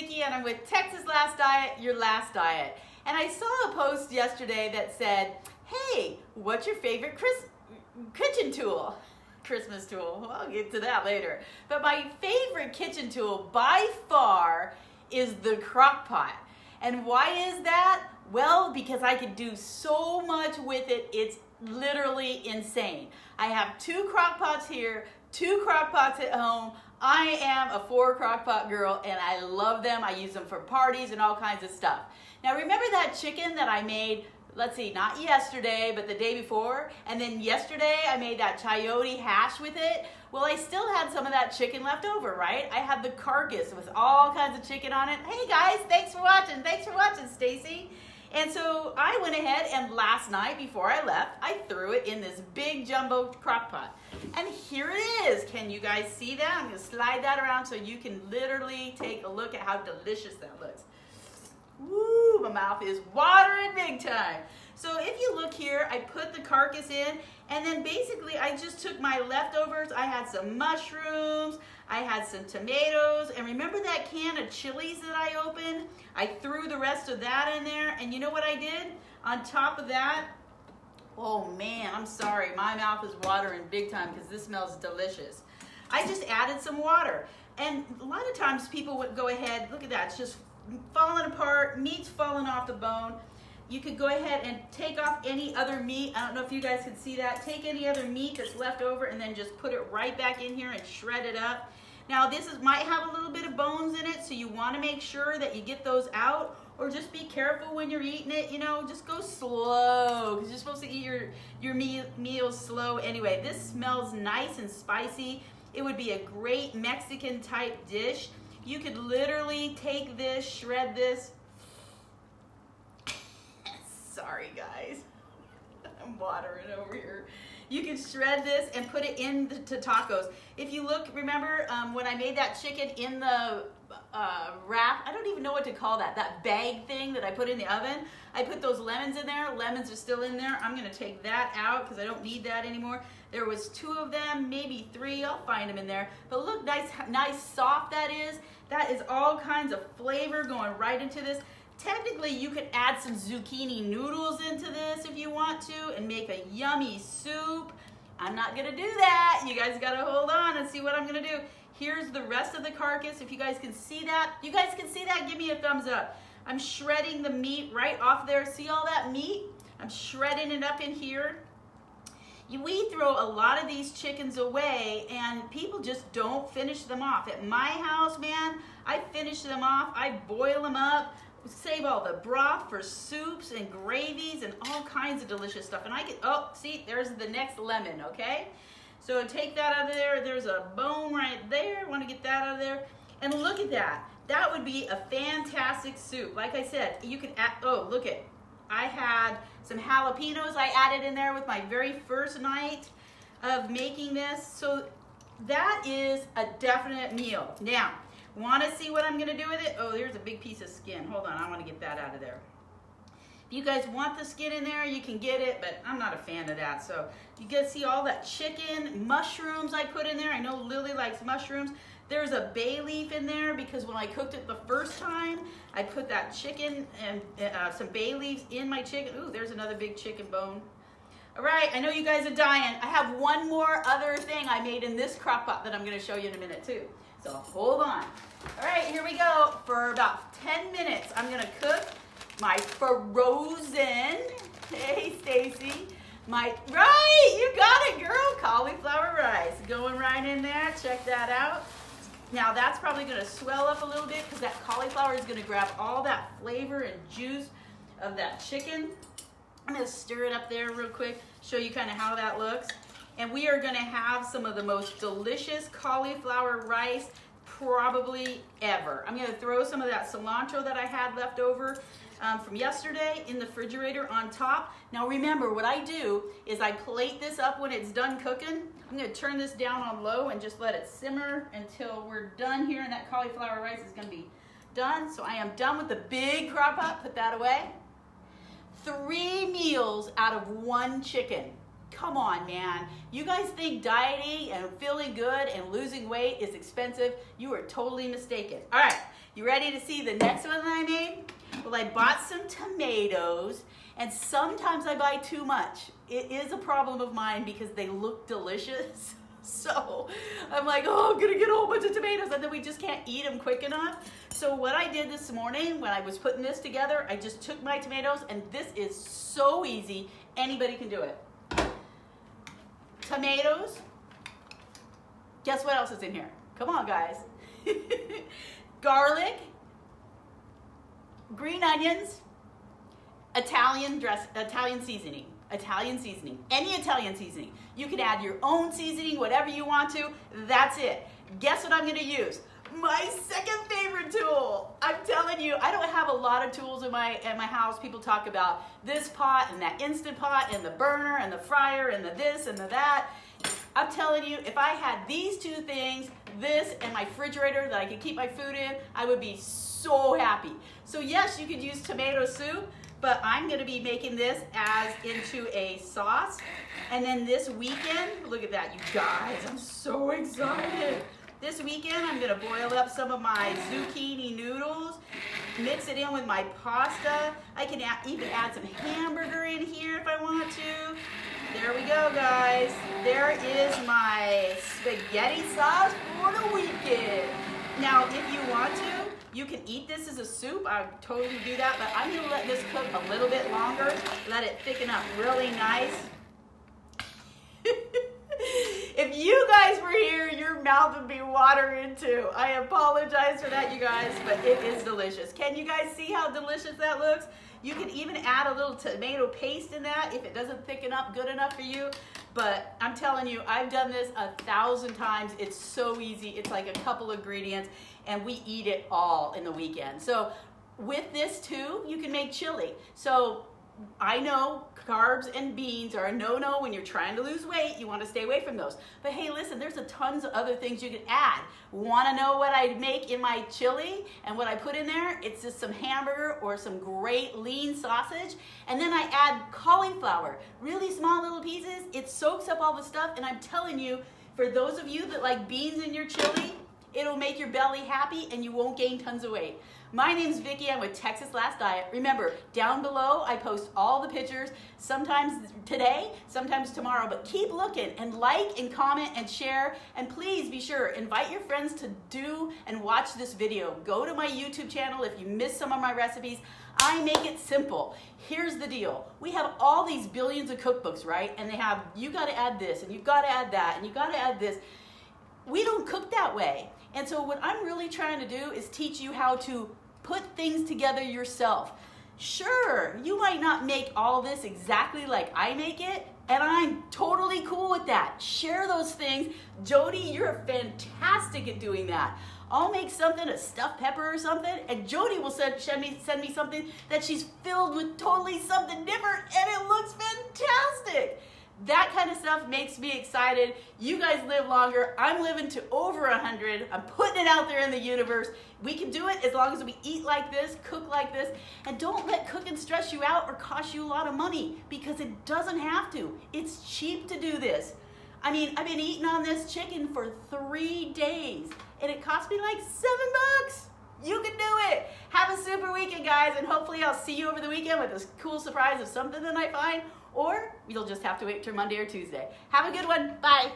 Vikki and I'm with Texas Last Diet, your last diet. And I saw a post yesterday that said, hey, what's your favorite kitchen tool? Christmas tool. Well, I'll get to that later. But my favorite kitchen tool by far is the Crockpot. And why is that? Well, because I can do so much with it, it's literally insane. I have 2 Crockpots here, 2 Crockpots at home. I am a 4 Crockpot girl and I love them. I use them for parties and all kinds of stuff. Now remember that chicken that I made, let's see, not yesterday, but the day before? And then yesterday I made that chayote hash with it. Well, I still had some of that chicken left over, right? I had the carcass with all kinds of chicken on it. Hey guys, thanks for watching. Thanks for watching, Stacy. And so I went ahead and last night before I left, I threw it in this big jumbo crock pot. And here it is. Can you guys see that? I'm gonna slide that around so you can literally take a look at how delicious that looks. Woo, my mouth is watering big time. So if you look here, I put the carcass in, and then basically I just took my leftovers. I had some mushrooms, I had some tomatoes, and remember that can of chilies that I opened? I threw the rest of that in there, and you know what I did? On top of that, oh man, I'm sorry, my mouth is watering big time because this smells delicious. I just added some water, and a lot of times people would go ahead, look at that, it's just falling apart, meat's falling off the bone. You could go ahead and take off any other meat. I don't know if you guys can see that. Take any other meat that's left over and then just put it right back in here and shred it up. Now might have a little bit of bones in it, so you want to make sure that you get those out, or just be careful when you're eating it, just go slow, because you're supposed to eat your meals slow. Anyway, this smells nice and spicy. It would be a great Mexican type dish. You could literally take this, shred this. Sorry guys, I'm watering over here. You can shred this and put it into tacos. If you look, remember when I made that chicken in the wrap, I don't even know what to call that bag thing that I put in the oven. I put those lemons in there. Lemons are still in there. I'm gonna take that out because I don't need that anymore. There was 2 of them, maybe 3, I'll find them in there. But look, nice soft that is. That is all kinds of flavor going right into this. Technically, you could add some zucchini noodles into this if you want to and make a yummy soup. I'm not gonna do that. You guys gotta hold on and see what I'm gonna do. Here's the rest of the carcass. If you guys can see that, give me a thumbs up. I'm shredding the meat right off there. See all that meat? I'm shredding it up in here. We throw a lot of these chickens away and people just don't finish them off. At my house, man, I finish them off. I boil them up. Save all the broth for soups and gravies and all kinds of delicious stuff. And oh, see, there's the next lemon, okay? So take that out of there. There's a bone right there. Want to get that out of there. And look at that. That would be a fantastic soup. Like I said, you could add, oh, look at, I had some jalapenos I added in there with my very first night of making this. So that is a definite meal. Now, want to see what I'm going to do with it? Oh, there's a big piece of skin. Hold on, I want to get that out of there. If you guys want the skin in there, you can get it, but I'm not a fan of that. So you guys see all that chicken, mushrooms I put in there. I know Lily likes mushrooms. There's a bay leaf in there because when I cooked it the first time, I put that chicken and some bay leaves in my chicken. Ooh, there's another big chicken bone. All right, I know you guys are dying. I have one more other thing I made in this crock pot that I'm going to show you in a minute too. So hold on. All right, here we go. For about 10 minutes, I'm gonna cook my frozen, hey Stacy, right, you got it girl, cauliflower rice. Going right in there, check that out. Now that's probably gonna swell up a little bit because that cauliflower is gonna grab all that flavor and juice of that chicken. I'm gonna stir it up there real quick, show you kind of how that looks. And we are gonna have some of the most delicious cauliflower rice probably ever. I'm gonna throw some of that cilantro that I had left over from yesterday in the refrigerator on top. Now remember, what I do is I plate this up when it's done cooking. I'm gonna turn this down on low and just let it simmer until we're done here, and that cauliflower rice is gonna be done. So I am done with the big crock pot, put that away. 3 meals out of 1 chicken. Come on, man. You guys think dieting and feeling good and losing weight is expensive? You are totally mistaken. All right, you ready to see the next one that I made? Well, I bought some tomatoes, and sometimes I buy too much. It is a problem of mine because they look delicious. So I'm like, oh, I'm gonna get a whole bunch of tomatoes, and then we just can't eat them quick enough. So what I did this morning when I was putting this together, I just took my tomatoes, and this is so easy. Anybody can do it. Tomatoes. Guess what else is in here? Come on, guys. Garlic, green onions, Italian seasoning. Any Italian seasoning. You can add your own seasoning, whatever you want to. That's it. Guess what I'm going to use? My second favorite tool. I'm telling you, I don't have a lot of tools in my house. People talk about this pot and that Instant Pot and the burner and the fryer and the this and the that. I'm telling you, if I had these two things, this and my refrigerator that I could keep my food in, I would be so happy. So yes, you could use tomato soup, but I'm going to be making this as into a sauce. And then this weekend, look at that, you guys, I'm so excited. This weekend, I'm going to boil up some of my zucchini noodles, mix it in with my pasta. I can even add some hamburger in here if I want to. There we go, guys. There is my spaghetti sauce for the weekend. Now, if you want to, you can eat this as a soup. I would totally do that, but I'm going to let this cook a little bit longer, let it thicken up really nice. If you guys were here, your mouth would be watering too. I apologize for that, you guys, but it is delicious. Can you guys see how delicious that looks? You can even add a little tomato paste in that if it doesn't thicken up good enough for you. But I'm telling you, I've done this 1,000 times. It's so easy. It's like a couple ingredients, and we eat it all in the weekend. So with this too, you can make chili. So I know carbs and beans are a no-no when you're trying to lose weight. You want to stay away from those. But hey, listen, there's a tons of other things you can add. Want to know what I make in my chili and what I put in there? It's just some hamburger or some great lean sausage. And then I add cauliflower, really small little pieces. It soaks up all the stuff. And I'm telling you, for those of you that like beans in your chili, it'll make your belly happy and you won't gain tons of weight. My name's Vicki. I'm with Texas Last Diet. Remember, down below, I post all the pictures, sometimes today, sometimes tomorrow, but keep looking and like and comment and share. And please be sure, invite your friends to do and watch this video. Go to my YouTube channel if you missed some of my recipes. I make it simple. Here's the deal. We have all these billions of cookbooks, right? And they have, you gotta add this, and you've gotta add that, and you gotta add this. We don't cook that way. And so what I'm really trying to do is teach you how to put things together yourself. Sure, you might not make all this exactly like I make it, and I'm totally cool with that. Share those things. Jody, you're fantastic at doing that. I'll make something, a stuffed pepper or something, and Jody will send me something that she's filled with totally something different, and it looks fantastic. That kind of stuff makes me excited. You guys live longer. I'm living to over 100. I'm putting it out there in the universe. We can do it as long as we eat like this, cook like this, and don't let cooking stress you out or cost you a lot of money, because it doesn't have to. It's cheap to do this. I mean, I've been eating on this chicken for 3 days, and it cost me like $7. You can do it. Have a super weekend, guys, and hopefully I'll see you over the weekend with this cool surprise of something that I find, or you'll just have to wait till Monday or Tuesday. Have a good one. Bye.